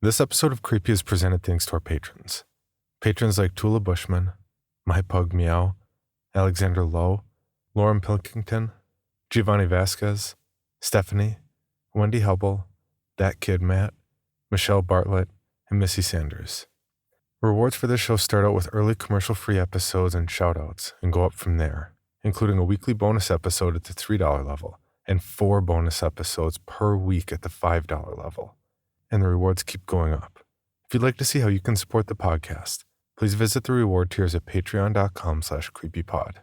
This episode of Creepy is presented thanks to our patrons. Patrons like Tula Bushman, My Pug Meow, Alexander Lowe, Lauren Pilkington, Giovanni Vasquez, Stephanie, Wendy Hubble, That Kid Matt, Michelle Bartlett, and Missy Sanders. Rewards for this show start out with early commercial-free episodes and shoutouts and go up from there, including a weekly bonus episode at the $3 level and 4 bonus episodes per week at the $5 level. And the rewards keep going up. If you'd like to see how you can support the podcast, please visit the reward tiers at patreon.com/creepypod.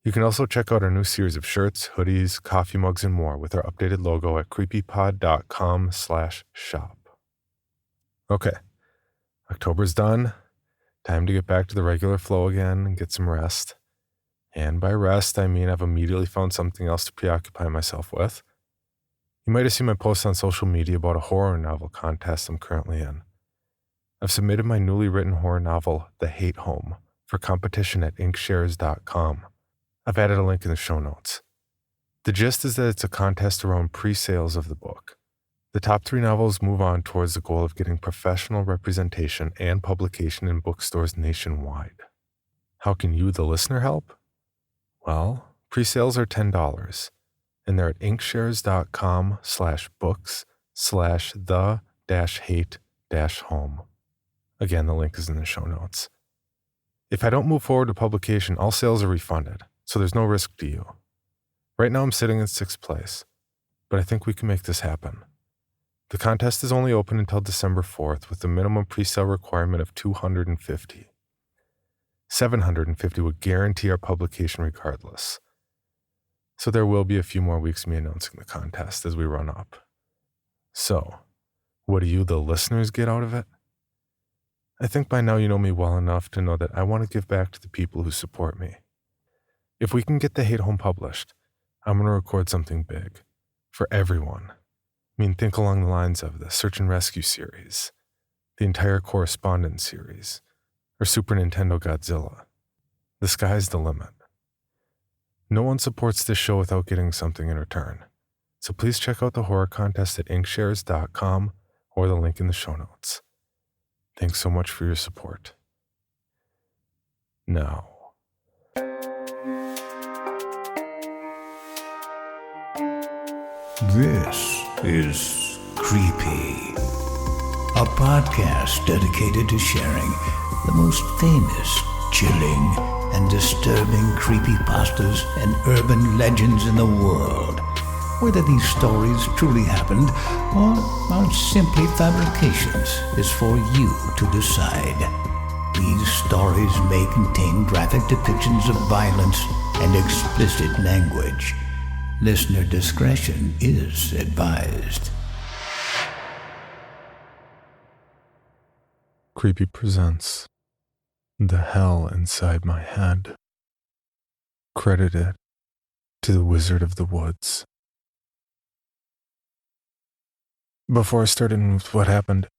You can also check out our new series of shirts, hoodies, coffee mugs, and more with our updated logo at creepypod.com/shop. Okay, October's done. Time to get back to the regular flow again and get some rest. And by rest, I mean I've immediately found something else to preoccupy myself with. You might have seen my post on social media about a horror novel contest I'm currently in. I've submitted my newly written horror novel, The Hate Home, for competition at inkshares.com. I've added a link in the show notes. The gist is that it's a contest around pre-sales of the book. The top 3 novels move on towards the goal of getting professional representation and publication in bookstores nationwide. How can you, the listener, help? Well, pre-sales are $10, and they're at inkshares.com/books/the-hate-home. Again, the link is in the show notes. If I don't move forward to publication, all sales are refunded, so there's no risk to you. Right now I'm sitting in 6th place, but I think we can make this happen. The contest is only open until December 4th with a minimum pre-sale requirement of 250. 750 would guarantee our publication regardless. So there will be a few more weeks of me announcing the contest as we run up. So, what do you, the listeners, get out of it? I think by now you know me well enough to know that I want to give back to the people who support me. If we can get The Hate Home published, I'm going to record something big. For everyone. I mean, think along the lines of the Search and Rescue series, the entire Correspondence series, or Super Nintendo Godzilla. The sky's the limit. No one supports this show without getting something in return. So please check out the horror contest at inkshares.com or the link in the show notes. Thanks so much for your support. Now, this is Creepy, a podcast dedicated to sharing the most famous, chilling, and disturbing creepypastas and urban legends in the world. Whether these stories truly happened or are simply fabrications is for you to decide. These stories may contain graphic depictions of violence and explicit language. Listener discretion is advised. Creepy presents The Hell Inside My Head. Credited to The Wizard of the Woods. Before I start in with what happened,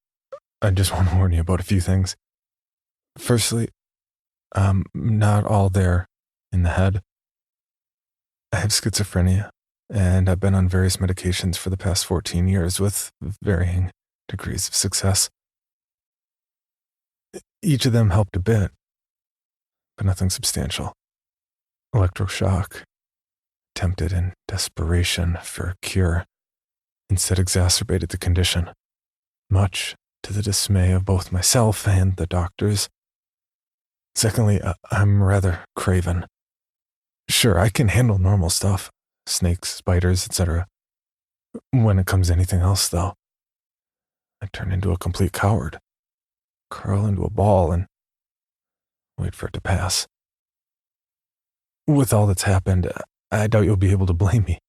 I just want to warn you about a few things. Firstly, I'm not all there in the head. I have schizophrenia, and I've been on various medications for the past 14 years with varying degrees of success. Each of them helped a bit, but nothing substantial. Electroshock, attempted in desperation for a cure, instead exacerbated the condition, much to the dismay of both myself and the doctors. Secondly, I'm rather craven. Sure, I can handle normal stuff, snakes, spiders, etc. When it comes to anything else, though, I turn into a complete coward, curl into a ball, and wait for it to pass. With all that's happened, I doubt you'll be able to blame me.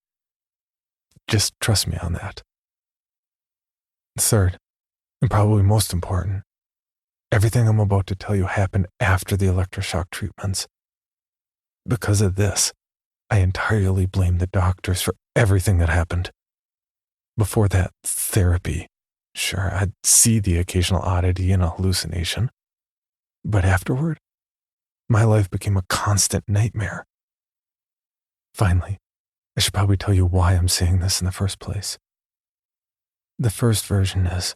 Just trust me on that. Third, and probably most important, everything I'm about to tell you happened after the electroshock treatments. Because of this, I entirely blame the doctors for everything that happened. Before that, therapy. Sure, I'd see the occasional oddity and a hallucination. But afterward, my life became a constant nightmare. Finally, I should probably tell you why I'm saying this in the first place. The first version is,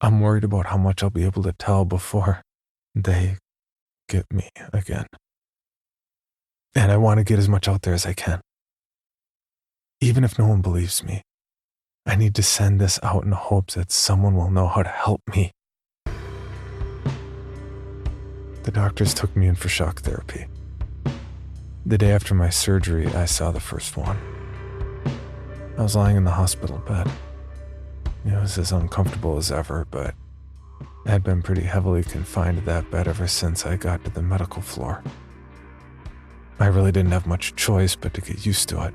I'm worried about how much I'll be able to tell before they get me again. And I want to get as much out there as I can. Even if no one believes me, I need to send this out in hopes that someone will know how to help me. The doctors took me in for shock therapy. The day after my surgery, I saw the first one. I was lying in the hospital bed. It was as uncomfortable as ever, but I had been pretty heavily confined to that bed ever since I got to the medical floor. I really didn't have much choice but to get used to it.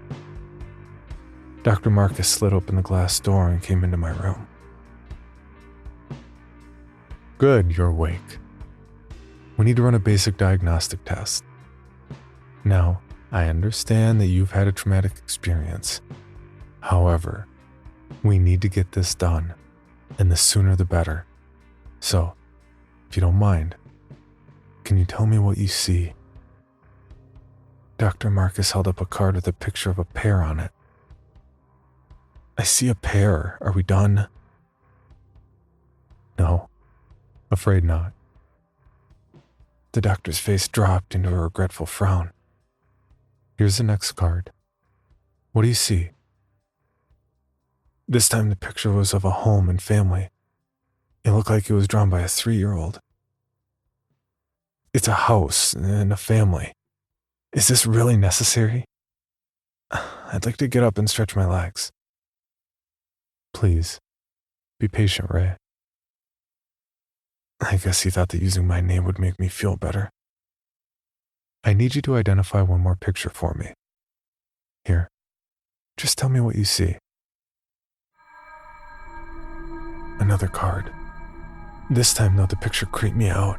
Dr. Marcus slid open the glass door and came into my room. Good, you're awake. We need to run a basic diagnostic test. Now, I understand that you've had a traumatic experience. However, we need to get this done, and the sooner the better. So, if you don't mind, can you tell me what you see? Dr. Marcus held up a card with a picture of a pear on it. I see a pear. Are we done? No, afraid not. The doctor's face dropped into a regretful frown. Here's the next card. What do you see? This time the picture was of a home and family. It looked like it was drawn by a 3-year-old. It's a house and a family. Is this really necessary? I'd like to get up and stretch my legs. Please, be patient, Ray. I guess he thought that using my name would make me feel better. I need you to identify one more picture for me. Here, just tell me what you see. Another card. This time, though, the picture creeped me out.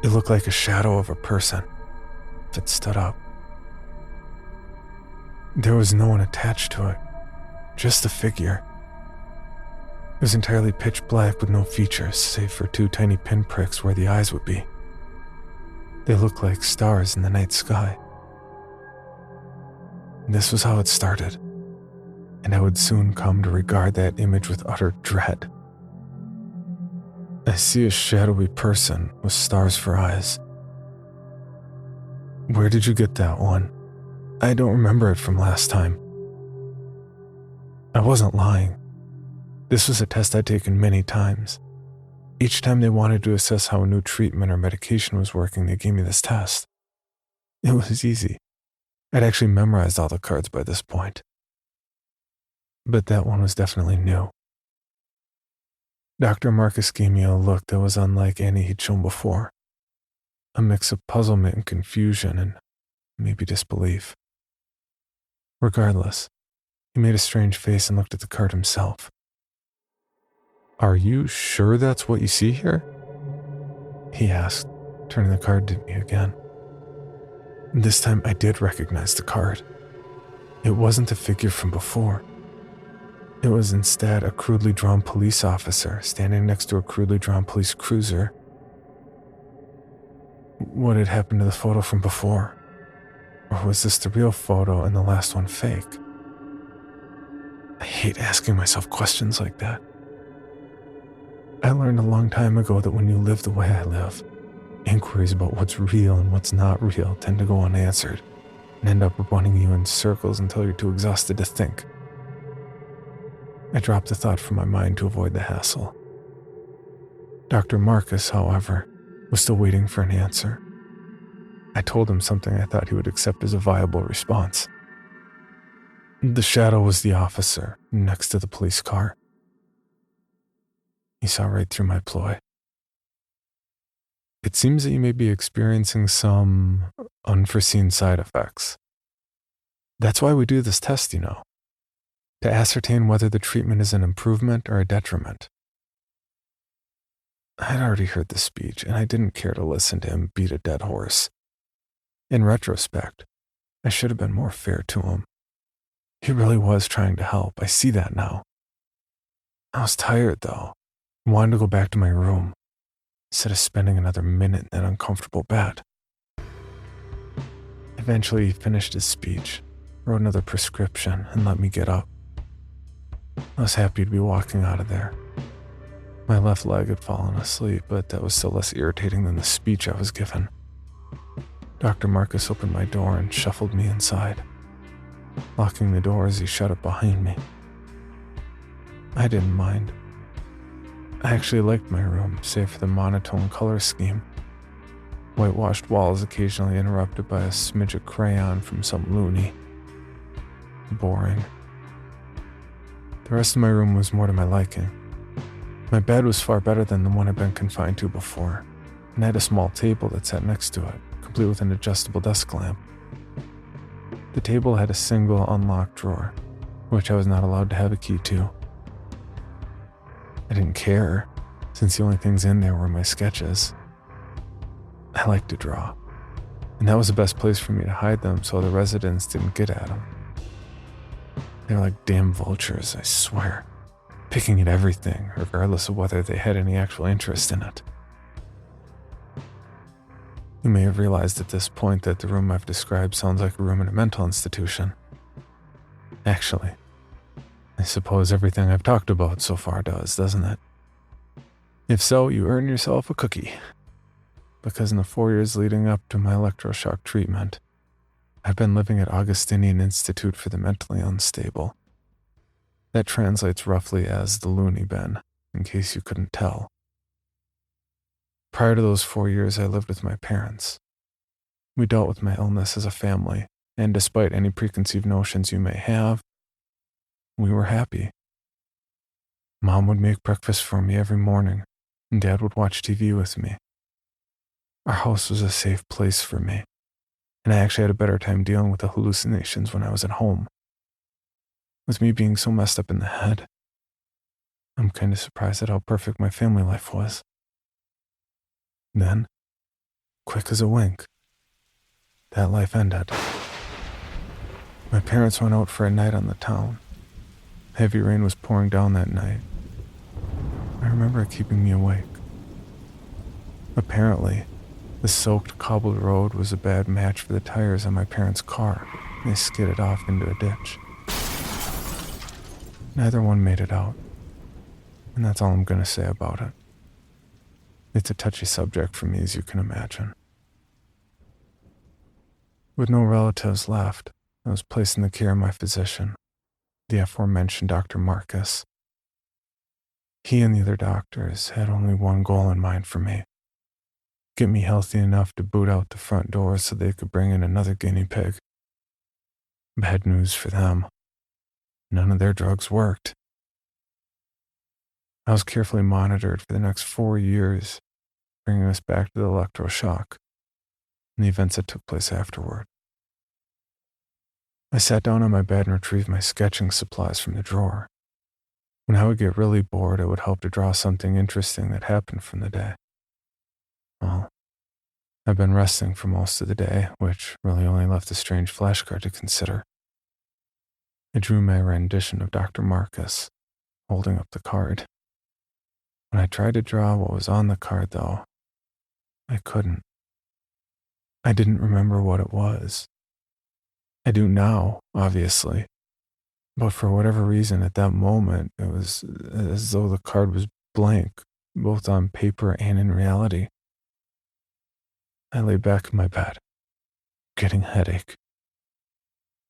It looked like a shadow of a person that stood up. There was no one attached to it, just a figure. It was entirely pitch black with no features, save for 2 tiny pinpricks where the eyes would be. They looked like stars in the night sky. This was how it started, and I would soon come to regard that image with utter dread. I see a shadowy person with stars for eyes. Where did you get that one? I don't remember it from last time. I wasn't lying. This was a test I'd taken many times. Each time they wanted to assess how a new treatment or medication was working, they gave me this test. It was easy. I'd actually memorized all the cards by this point. But that one was definitely new. Dr. Marcus gave me a look that was unlike any he'd shown before. A mix of puzzlement and confusion and maybe disbelief. Regardless, he made a strange face and looked at the card himself. Are you sure that's what you see here? He asked, turning the card to me again. This time I did recognize the card. It wasn't the figure from before. It was instead a crudely drawn police officer standing next to a crudely drawn police cruiser. What had happened to the photo from before? Or was this the real photo and the last one fake? I hate asking myself questions like that. I learned a long time ago that when you live the way I live, inquiries about what's real and what's not real tend to go unanswered and end up running you in circles until you're too exhausted to think. I dropped the thought from my mind to avoid the hassle. Dr. Marcus, however, was still waiting for an answer. I told him something I thought he would accept as a viable response. The shadow was the officer next to the police car. He saw right through my ploy. It seems that you may be experiencing some unforeseen side effects. That's why we do this test, you know, to ascertain whether the treatment is an improvement or a detriment. I'd already heard the speech, and I didn't care to listen to him beat a dead horse. In retrospect, I should have been more fair to him. He really was trying to help. I see that now. I was tired, though. I wanted to go back to my room, instead of spending another minute in that uncomfortable bed. Eventually, he finished his speech, wrote another prescription, and let me get up. I was happy to be walking out of there. My left leg had fallen asleep, but that was still less irritating than the speech I was given. Dr. Marcus opened my door and shuffled me inside, locking the door as he shut it behind me. I didn't mind. I actually liked my room, save for the monotone color scheme. Whitewashed walls occasionally interrupted by a smidge of crayon from some loony. Boring. The rest of my room was more to my liking. My bed was far better than the one I'd been confined to before, and had a small table that sat next to it, complete with an adjustable desk lamp. The table had a single unlocked drawer, which I was not allowed to have a key to. I didn't care, since the only things in there were my sketches. I liked to draw, and that was the best place for me to hide them so the residents didn't get at them. They were like damn vultures, I swear, picking at everything, regardless of whether they had any actual interest in it. You may have realized at this point that the room I've described sounds like a room in a mental institution. Actually, I suppose everything I've talked about so far does, doesn't it? If so, you earn yourself a cookie. Because in the 4 years leading up to my electroshock treatment, I've been living at Augustinian Institute for the Mentally Unstable. That translates roughly as the loony bin, in case you couldn't tell. Prior to those 4 years, I lived with my parents. We dealt with my illness as a family, and despite any preconceived notions you may have, we were happy. Mom would make breakfast for me every morning, and Dad would watch TV with me. Our house was a safe place for me, and I actually had a better time dealing with the hallucinations when I was at home. With me being so messed up in the head, I'm kind of surprised at how perfect my family life was. Then, quick as a wink, that life ended. My parents went out for a night on the town. Heavy rain was pouring down that night. I remember it keeping me awake. Apparently, the soaked cobbled road was a bad match for the tires on my parents' car. They skidded off into a ditch. Neither one made it out, and that's all I'm going to say about it. It's a touchy subject for me, as you can imagine. With no relatives left, I was placed in the care of my physician, the aforementioned Dr. Marcus. He and the other doctors had only one goal in mind for me: get me healthy enough to boot out the front door so they could bring in another guinea pig. Bad news for them. None of their drugs worked. I was carefully monitored for the next 4 years, bringing us back to the electroshock and the events that took place afterward. I sat down on my bed and retrieved my sketching supplies from the drawer. When I would get really bored, it would help to draw something interesting that happened from the day. Well, I've been resting for most of the day, which really only left a strange flashcard to consider. I drew my rendition of Dr. Marcus, holding up the card. When I tried to draw what was on the card, though, I couldn't. I didn't remember what it was. I do now, obviously, but for whatever reason at that moment, it was as though the card was blank, both on paper and in reality. I lay back in my bed, getting a headache.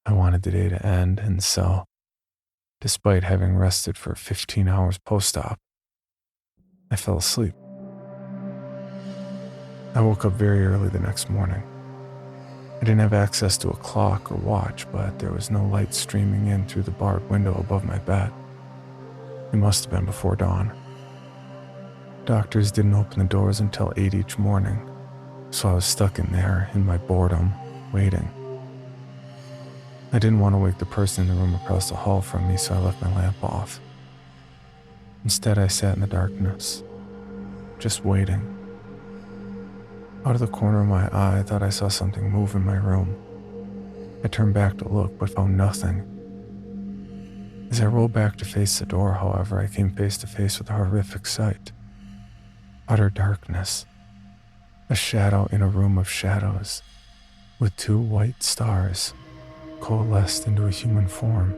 I wanted the day to end, and so, despite having rested for 15 hours post-op, I fell asleep. I woke up very early the next morning. I didn't have access to a clock or watch, but there was no light streaming in through the barred window above my bed. It must have been before dawn. Doctors didn't open the doors until 8 each morning, so I was stuck in there in my boredom, waiting. I didn't want to wake the person in the room across the hall from me, so I left my lamp off. Instead, I sat in the darkness, just waiting. Out of the corner of my eye, I thought I saw something move in my room. I turned back to look, but found nothing. As I rolled back to face the door, however, I came face to face with a horrific sight. Utter darkness. A shadow in a room of shadows, with 2 white stars coalesced into a human form.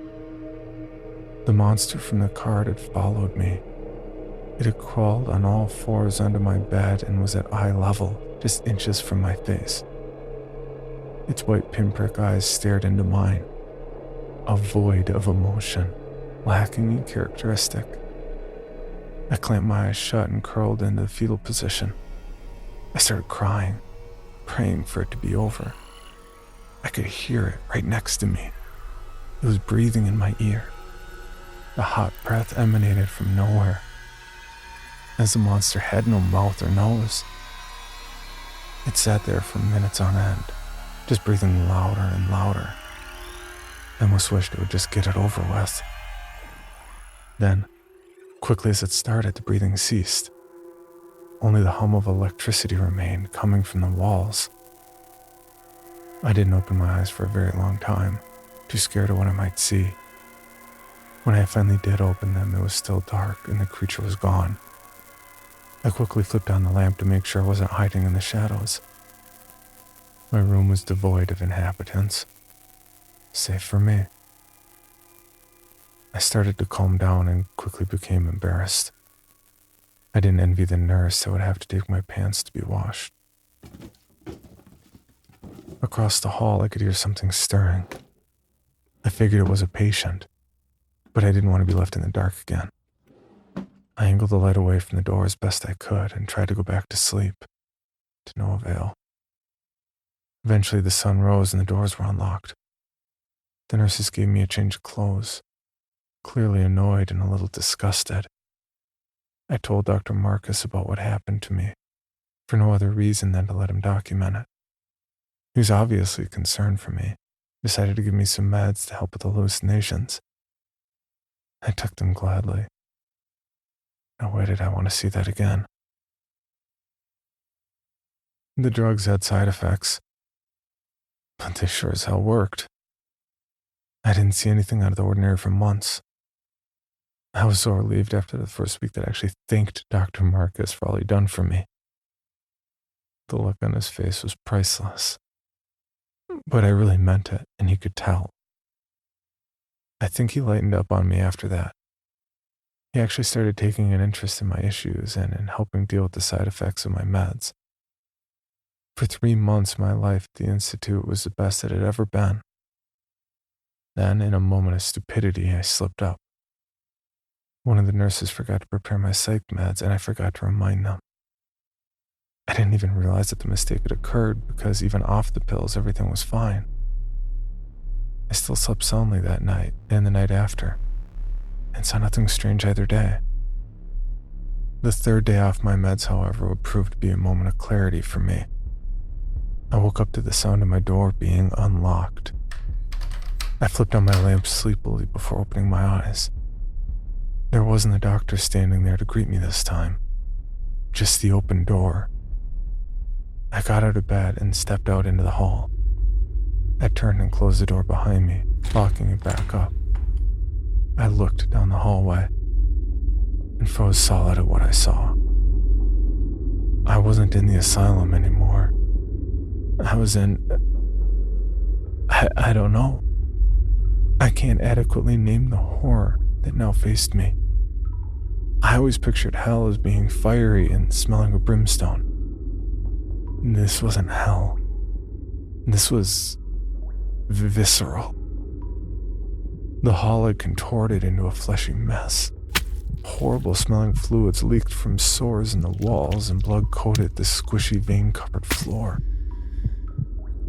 The monster from the card had followed me, It had crawled on all fours under my bed and was at eye level, just inches from my face. Its white pinprick eyes stared into mine, a void of emotion, lacking in characteristic. I clamped my eyes shut and curled into the fetal position. I started crying, praying for it to be over. I could hear it right next to me. It was breathing in my ear. The hot breath emanated from nowhere, as the monster had no mouth or nose. It sat there for minutes on end, just breathing louder and louder. I almost wished it would just get it over with. Then, quickly as it started, the breathing ceased. Only the hum of electricity remained, coming from the walls. I didn't open my eyes for a very long time, too scared of what I might see. When I finally did open them, it was still dark and the creature was gone. I quickly flipped on the lamp to make sure I wasn't hiding in the shadows. My room was devoid of inhabitants, save for me. I started to calm down and quickly became embarrassed. I didn't envy the nurse that would have to take my pants to be washed. Across the hall, I could hear something stirring. I figured it was a patient, but I didn't want to be left in the dark again. I angled the light away from the door as best I could and tried to go back to sleep, to no avail. Eventually, the sun rose and the doors were unlocked. The nurses gave me a change of clothes, clearly annoyed and a little disgusted. I told Dr. Marcus about what happened to me, for no other reason than to let him document it. He was obviously concerned for me, decided to give me some meds to help with hallucinations. I took them gladly. Now why did I want to see that again? The drugs had side effects, but they sure as hell worked. I didn't see anything out of the ordinary for months. I was so relieved after the first week that I actually thanked Dr. Marcus for all he'd done for me. The look on his face was priceless. But I really meant it, and he could tell. I think he lightened up on me after that. He actually started taking an interest in my issues and in helping deal with the side effects of my meds. For 3 months, my life at the Institute was the best it had ever been. Then, in a moment of stupidity, I slipped up. One of the nurses forgot to prepare my psych meds, and I forgot to remind them. I didn't even realize that the mistake had occurred because even off the pills, everything was fine. I still slept soundly that night and the night after, and saw nothing strange either day. The third day off my meds, however, would prove to be a moment of clarity for me. I woke up to the sound of my door being unlocked. I flipped on my lamp sleepily before opening my eyes. There wasn't the doctor standing there to greet me this time, just the open door. I got out of bed and stepped out into the hall. I turned and closed the door behind me, locking it back up. I looked down the hallway and froze solid at what I saw. I wasn't in the asylum anymore. I was in... I don't know. I can't adequately name the horror that now faced me. I always pictured hell as being fiery and smelling of brimstone. This wasn't hell. This was visceral. The hall had contorted into a fleshy mess. Horrible smelling fluids leaked from sores in the walls and blood coated the squishy vein-covered floor.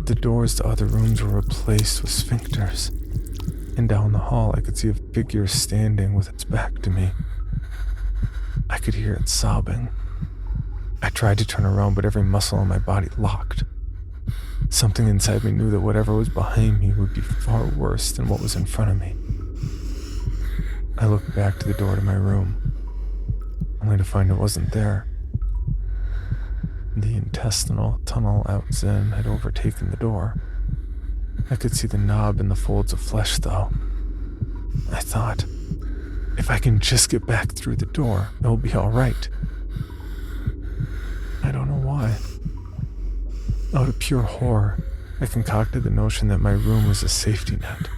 The doors to other rooms were replaced with sphincters, and down the hall I could see a figure standing with its back to me. I could hear it sobbing. I tried to turn around, but every muscle in my body locked. Something inside me knew that whatever was behind me would be far worse than what was in front of me. I looked back to the door to my room, only to find it wasn't there. The intestinal tunnel out in had overtaken the door. I could see the knob and the folds of flesh, though. I thought, if I can just get back through the door, it'll be all right. I don't know why. Out of pure horror, I concocted the notion that my room was a safety net.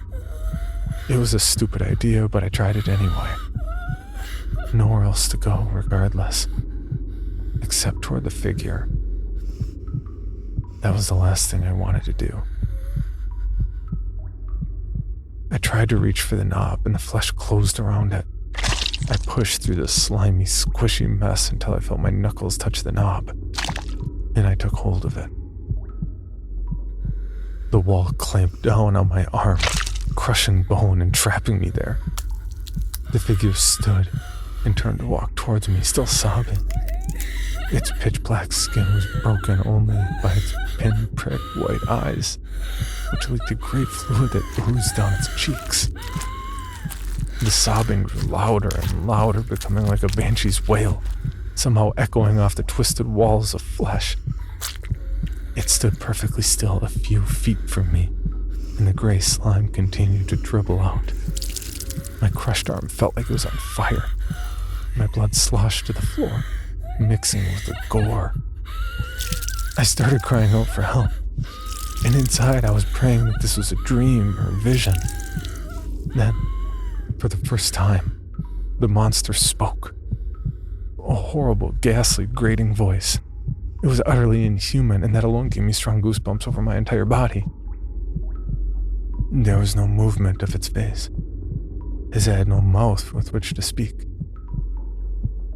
It was a stupid idea, but I tried it anyway. nowhere else to go regardless, except toward the figure. That was the last thing I wanted to do. I tried to reach for the knob and the flesh closed around it. I pushed through the slimy, squishy mess until I felt my knuckles touch the knob, and I took hold of it. The wall clamped down on my arm, crushing bone and trapping me there. The figure stood and turned to walk towards me, still sobbing. Its pitch-black skin was broken only by its pinprick white eyes, which leaked a gray fluid that oozed down its cheeks. The sobbing grew louder and louder, becoming like a banshee's wail, somehow echoing off the twisted walls of flesh. It stood perfectly still a few feet from me, and the gray slime continued to dribble out. My crushed arm felt like it was on fire. My blood sloshed to the floor, mixing with the gore. I started crying out for help, and inside I was praying that this was a dream or a vision. Then, for the first time, the monster spoke. A horrible, ghastly, grating voice. It was utterly inhuman, and that alone gave me strong goosebumps over my entire body. There was no movement of its face, as it had no mouth with which to speak.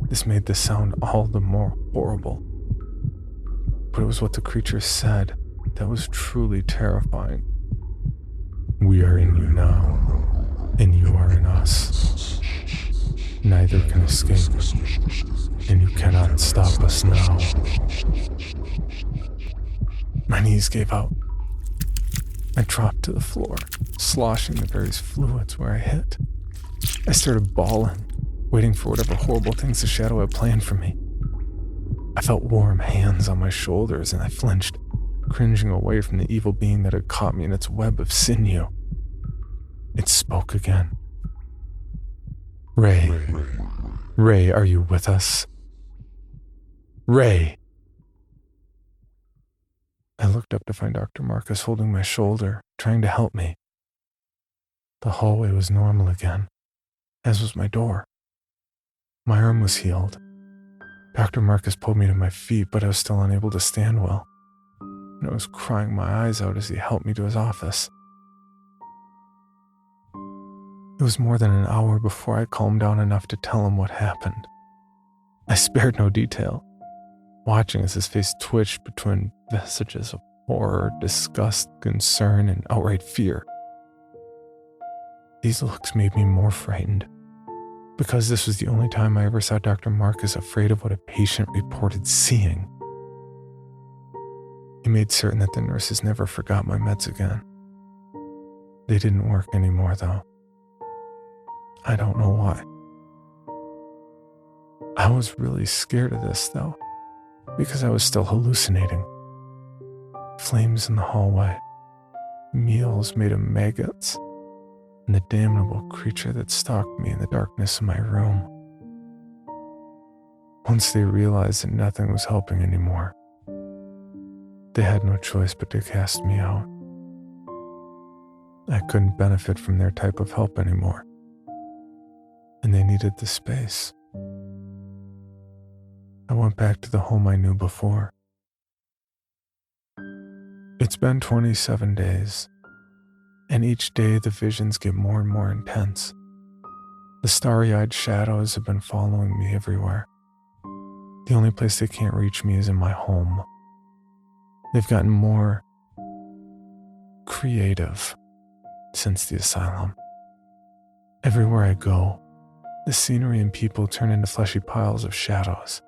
This made the sound all the more horrible. But it was what the creature said that was truly terrifying. We are in you now, and you are in us. Neither can escape, and you cannot stop us now. My knees gave out. I dropped to the floor, sloshing the various fluids where I hit. I started bawling, waiting for whatever horrible things the shadow had planned for me. I felt warm hands on my shoulders, and I flinched, cringing away from the evil being that had caught me in its web of sinew. It spoke again. Ray. Ray, are you with us? Ray. I looked up to find Dr. Marcus holding my shoulder, trying to help me. The hallway was normal again, as was my door. My arm was healed. Dr. Marcus pulled me to my feet, but I was still unable to stand well, and I was crying my eyes out as he helped me to his office. It was more than an hour before I calmed down enough to tell him what happened. I spared no detail, watching as his face twitched between vestiges of horror, disgust, concern, and outright fear. These looks made me more frightened, because this was the only time I ever saw Dr. Marcus afraid of what a patient reported seeing. He made certain that the nurses never forgot my meds again. They didn't work anymore, though. I don't know why. I was really scared of this, though, because I was still hallucinating. Flames in the hallway, meals made of maggots, and the damnable creature that stalked me in the darkness of my room. Once they realized that nothing was helping anymore, they had no choice but to cast me out. I couldn't benefit from their type of help anymore, and they needed the space. I went back to the home I knew before. It's been 27 days, and each day the visions get more and more intense. The starry-eyed shadows have been following me everywhere. The only place they can't reach me is in my home. They've gotten more creative since the asylum. Everywhere I go, the scenery and people turn into fleshy piles of shadows,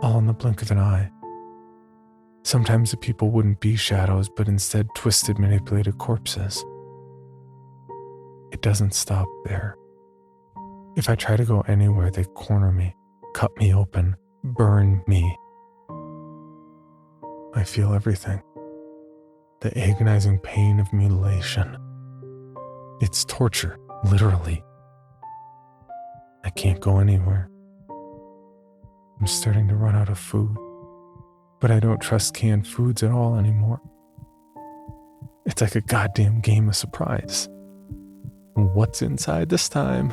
all in the blink of an eye. Sometimes the people wouldn't be shadows, but instead twisted, manipulated corpses. It doesn't stop there. If I try to go anywhere, they corner me, cut me open, burn me. I feel everything. The agonizing pain of mutilation. It's torture, literally. I can't go anywhere. I'm starting to run out of food, but I don't trust canned foods at all anymore. It's like a goddamn game of surprise. What's inside this time?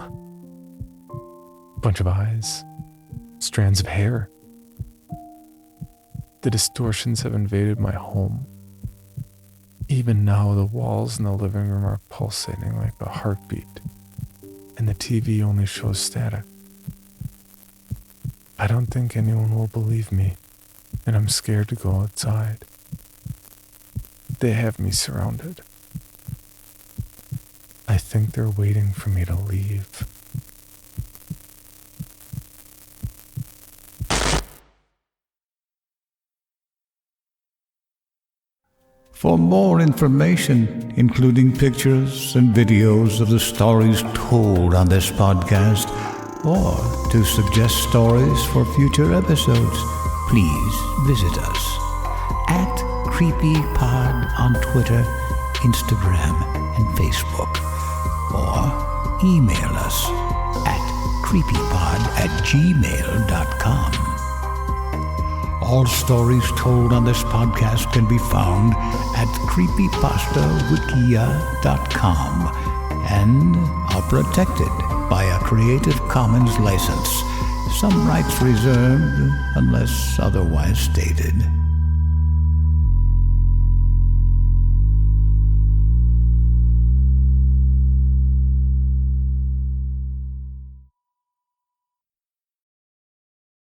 bunch of eyes, strands of hair. The distortions have invaded my home. Even now, the walls in the living room are pulsating like a heartbeat, and the TV only shows static. I don't think anyone will believe me, and I'm scared to go outside. They have me surrounded. I think they're waiting for me to leave. For more information, including pictures and videos of the stories told on this podcast, or to suggest stories for future episodes, please visit us at CreepyPod on Twitter, Instagram, and Facebook, or email us at creepypod@gmail.com. All stories told on this podcast can be found at creepypastawikia.com and are protected by a Creative Commons license. Some rights reserved unless otherwise stated.